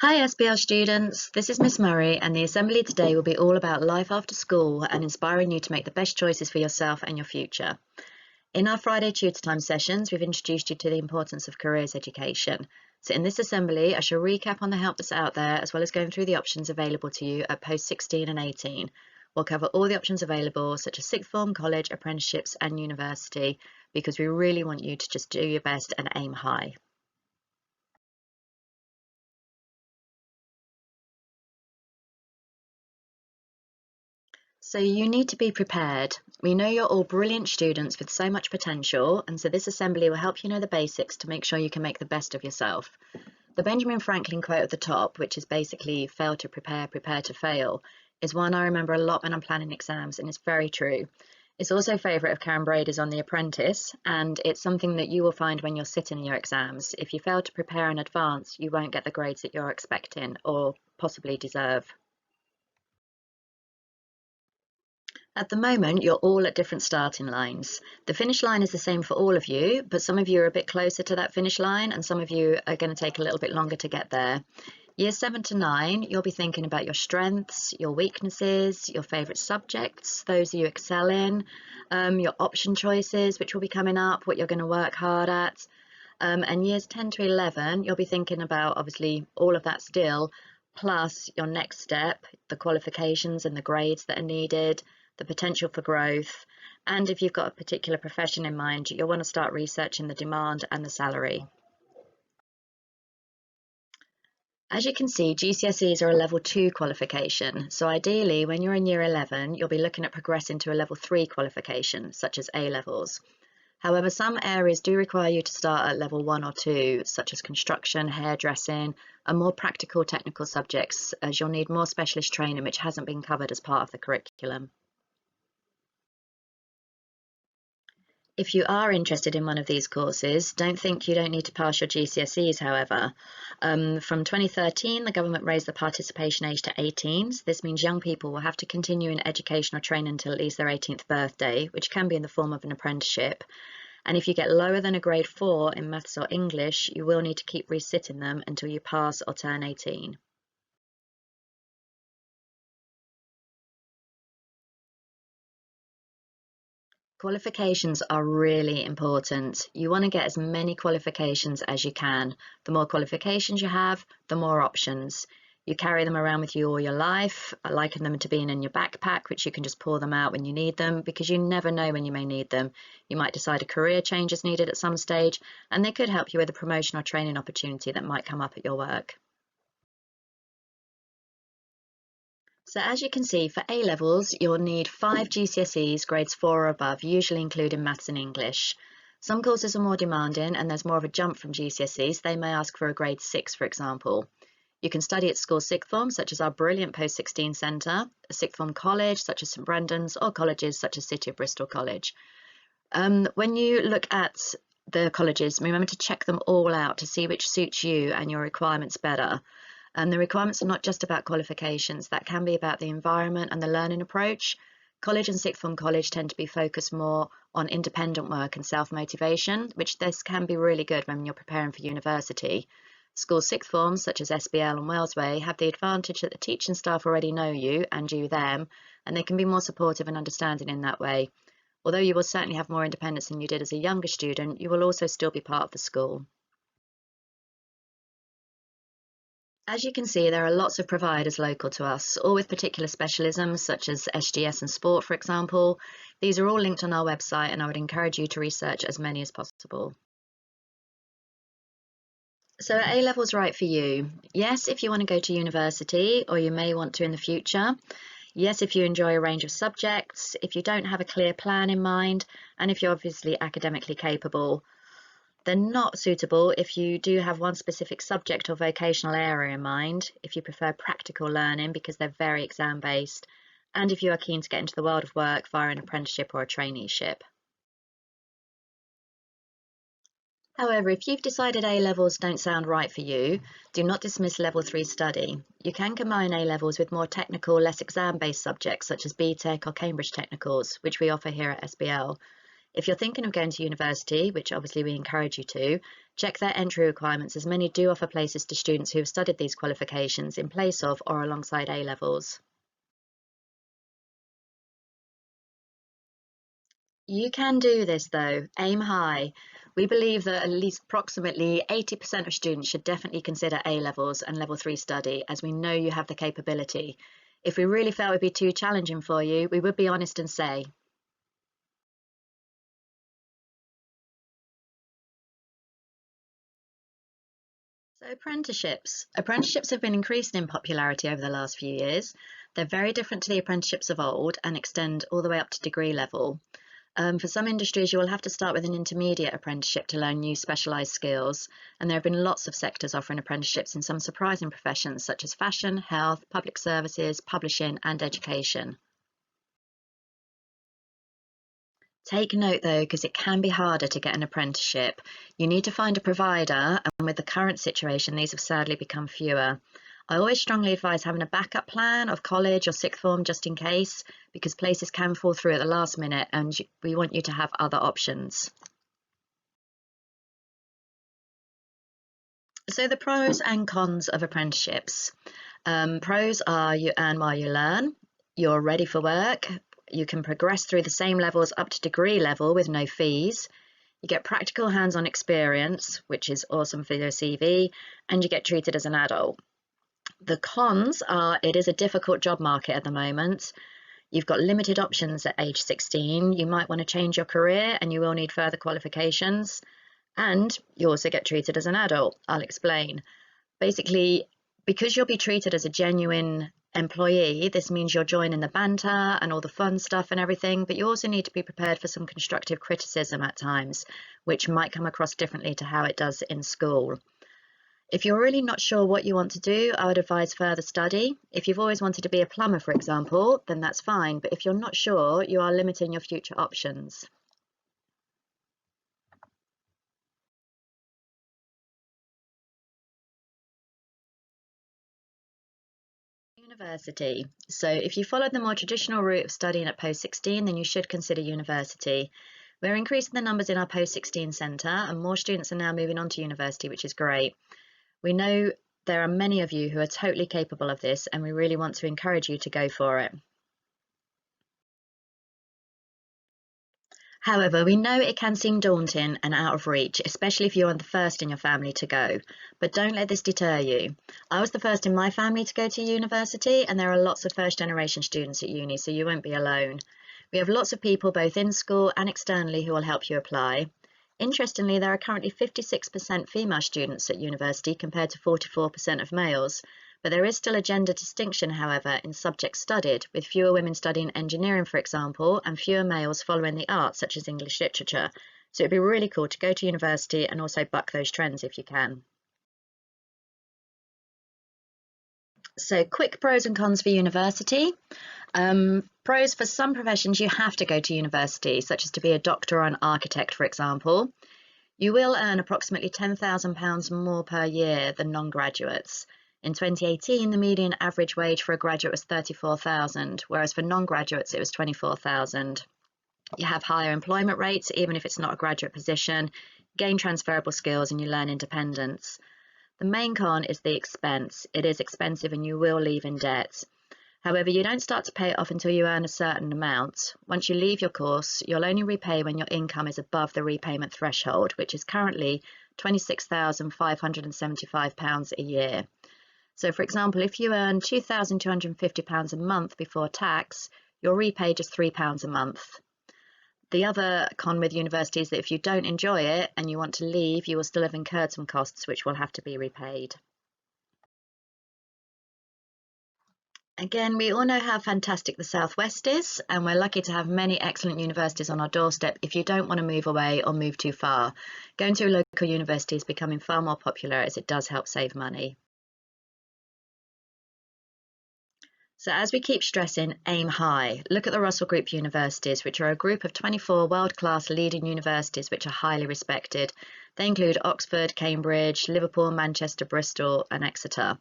Hi SBL students, this is Miss Murray and the assembly today will be all about life after school and inspiring you to make the best choices for yourself and your future. In our Friday tutor time sessions, we've introduced you to the importance of careers education. So in this assembly, I shall recap on the help that's out there as well as going through the options available to you at post 16 and 18. We'll cover all the options available such as sixth form, college, apprenticeships and university because we really want you to just do your best and aim high. So you need to be prepared. We know you're all brilliant students with so much potential, and so this assembly will help you know the basics to make sure you can make the best of yourself. The Benjamin Franklin quote at the top, which is basically fail to prepare, prepare to fail, is one I remember a lot when I'm planning exams, and it's very true. It's also a favourite of Karen Brady's on The Apprentice, and it's something that you will find when you're sitting your exams. If you fail to prepare in advance, you won't get the grades that you're expecting or possibly deserve. At the moment, you're all at different starting lines. The finish line is the same for all of you, but some of you are a bit closer to that finish line and some of you are going to take a little bit longer to get there. Years 7 to 9, you'll be thinking about your strengths, your weaknesses, your favourite subjects, those you excel in, your option choices, which will be coming up, what you're going to work hard at. And years 10 to 11, you'll be thinking about obviously all of that still, plus your next step, the qualifications and the grades that are needed, the potential for growth, and if you've got a particular profession in mind, you'll want to start researching the demand and the salary. As you can see, GCSEs are a level 2 qualification, so ideally when you're in year 11, you'll be looking at progressing to a level 3 qualification, such as A levels. However, some areas do require you to start at level 1 or 2, such as construction, hairdressing, and more practical technical subjects, as you'll need more specialist training which hasn't been covered as part of the curriculum. If you are interested in one of these courses, don't think you don't need to pass your GCSEs, however. From 2013, the government raised the participation age to 18. So this means young people will have to continue in education or training until at least their 18th birthday, which can be in the form of an apprenticeship. And if you get lower than a grade 4 in maths or English, you will need to keep resitting them until you pass or turn 18. Qualifications are really important. You want to get as many qualifications as you can. The more qualifications you have, the more options. You carry them around with you all your life. I liken them to being in your backpack, which you can just pull them out when you need them because you never know when you may need them. You might decide a career change is needed at some stage, and they could help you with a promotion or training opportunity that might come up at your work. So as you can see, for A levels, you'll need 5 GCSEs, grades 4 or above, usually including maths and English. Some courses are more demanding and there's more of a jump from GCSEs. They may ask for a grade 6, for example. You can study at school sixth form, such as our brilliant post-16 centre, a sixth form college, such as St Brendan's, or colleges such as City of Bristol College. When you look at the colleges, remember to check them all out to see which suits you and your requirements better. And the requirements are not just about qualifications, that can be about the environment and the learning approach. College and sixth form college tend to be focused more on independent work and self-motivation, which this can be really good when you're preparing for university. School sixth forms such as SBL and Wellsway have the advantage that the teaching staff already know you and you them, and they can be more supportive and understanding in that way. Although you will certainly have more independence than you did as a younger student, you will also still be part of the school. As you can see, there are lots of providers local to us, all with particular specialisms such as SGS and sport, for example. These are all linked on our website and I would encourage you to research as many as possible. So are A-levels right for you? Yes, if you want to go to university, or you may want to in the future. Yes, if you enjoy a range of subjects, if you don't have a clear plan in mind, and if you're obviously academically capable. They're not suitable if you do have one specific subject or vocational area in mind, if you prefer practical learning because they're very exam based, and if you are keen to get into the world of work via an apprenticeship or a traineeship. However, if you've decided A-levels don't sound right for you, do not dismiss level 3 study. You can combine A-levels with more technical, less exam-based subjects such as BTEC or Cambridge Technicals, which we offer here at SBL. If you're thinking of going to university, which obviously we encourage you to, check their entry requirements, as many do offer places to students who have studied these qualifications in place of or alongside A-levels. You can do this though, aim high. We believe that at least approximately 80% of students should definitely consider A-levels and level 3 study, as we know you have the capability. If we really felt it would be too challenging for you, we would be honest and say. So apprenticeships. Apprenticeships have been increasing in popularity over the last few years. They're very different to the apprenticeships of old and extend all the way up to degree level. For some industries, you will have to start with an intermediate apprenticeship to learn new specialised skills, and there have been lots of sectors offering apprenticeships in some surprising professions such as fashion, health, public services, publishing and education. Take note though, because it can be harder to get an apprenticeship. You need to find a provider, and with the current situation, these have sadly become fewer. I always strongly advise having a backup plan of college or sixth form just in case, because places can fall through at the last minute and we want you to have other options. So the pros and cons of apprenticeships. Pros are you earn while you learn, you're ready for work, you can progress through the same levels up to degree level with no fees, you get practical hands-on experience, which is awesome for your CV, and you get treated as an adult. The cons are it is a difficult job market at the moment. You've got limited options at age 16. You might want to change your career and you will need further qualifications. And you also get treated as an adult. I'll explain. Basically, because you'll be treated as a genuine employee, this means you're joining the banter and all the fun stuff and everything, but you also need to be prepared for some constructive criticism at times, which might come across differently to how it does in school. If you're really not sure what you want to do, I would advise further study. If you've always wanted to be a plumber, for example, then that's fine. But if you're not sure, you are limiting your future options. University. So if you followed the more traditional route of studying at post 16, then you should consider university. We're increasing the numbers in our post 16 centre and more students are now moving on to university, which is great. We know there are many of you who are totally capable of this and we really want to encourage you to go for it. However, we know it can seem daunting and out of reach, especially if you're the first in your family to go. But don't let this deter you. I was the first in my family to go to university, and there are lots of first generation students at uni, so you won't be alone. We have lots of people both in school and externally who will help you apply. Interestingly, there are currently 56% female students at university compared to 44% of males. But there is still a gender distinction, however, in subjects studied, with fewer women studying engineering, for example, and fewer males following the arts, such as English literature. So it'd be really cool to go to university and also buck those trends if you can. So quick pros and cons for university. Pros for some professions, you have to go to university, such as to be a doctor or an architect, for example. You will earn approximately £10,000 more per year than non-graduates. In 2018, the median average wage for a graduate was £34,000, whereas for non-graduates it was £24,000. You have higher employment rates, even if it's not a graduate position, gain transferable skills and you learn independence. The main con is the expense. It is expensive and you will leave in debt. However, you don't start to pay it off until you earn a certain amount. Once you leave your course, you'll only repay when your income is above the repayment threshold, which is currently £26,575 a year. So for example, if you earn £2,250 a month before tax, you'll repay just £3 a month. The other con with university is that if you don't enjoy it and you want to leave, you will still have incurred some costs which will have to be repaid. Again, we all know how fantastic the Southwest is, and we're lucky to have many excellent universities on our doorstep if you don't want to move away or move too far. Going to a local university is becoming far more popular as it does help save money. So as we keep stressing, aim high. Look at the Russell Group universities, which are a group of 24 world-class leading universities which are highly respected. They include Oxford, Cambridge, Liverpool, Manchester, Bristol and Exeter.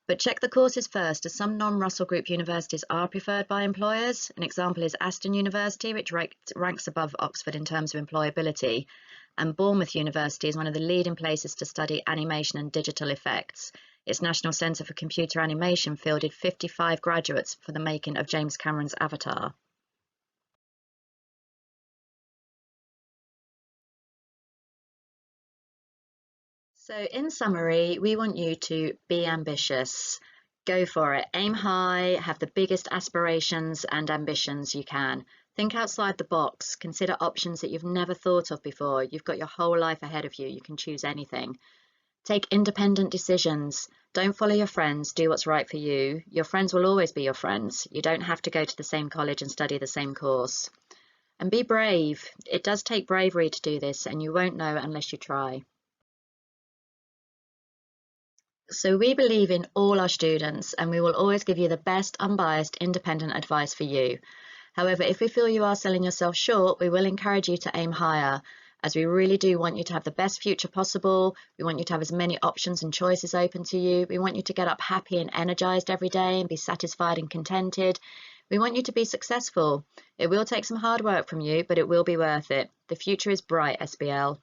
But check the courses first, as some non-Russell Group universities are preferred by employers. An example is Aston University, which ranks above Oxford in terms of employability, and Bournemouth University is one of the leading places to study animation and digital effects. Its National Centre for Computer Animation fielded 55 graduates for the making of James Cameron's Avatar. So in summary, we want you to be ambitious. Go for it. Aim high, have the biggest aspirations and ambitions you can. Think outside the box. Consider options that you've never thought of before. You've got your whole life ahead of you. You can choose anything. Take independent decisions. Don't follow your friends. Do what's right for you. Your friends will always be your friends. You don't have to go to the same college and study the same course. And be brave. It does take bravery to do this, and you won't know unless you try. So we believe in all our students, and we will always give you the best unbiased independent advice for you. However, if we feel you are selling yourself short, we will encourage you to aim higher, as we really do want you to have the best future possible. We want you to have as many options and choices open to you. We want you to get up happy and energized every day and be satisfied and contented. We want you to be successful. It will take some hard work from you, but it will be worth it. The future is bright, SBL.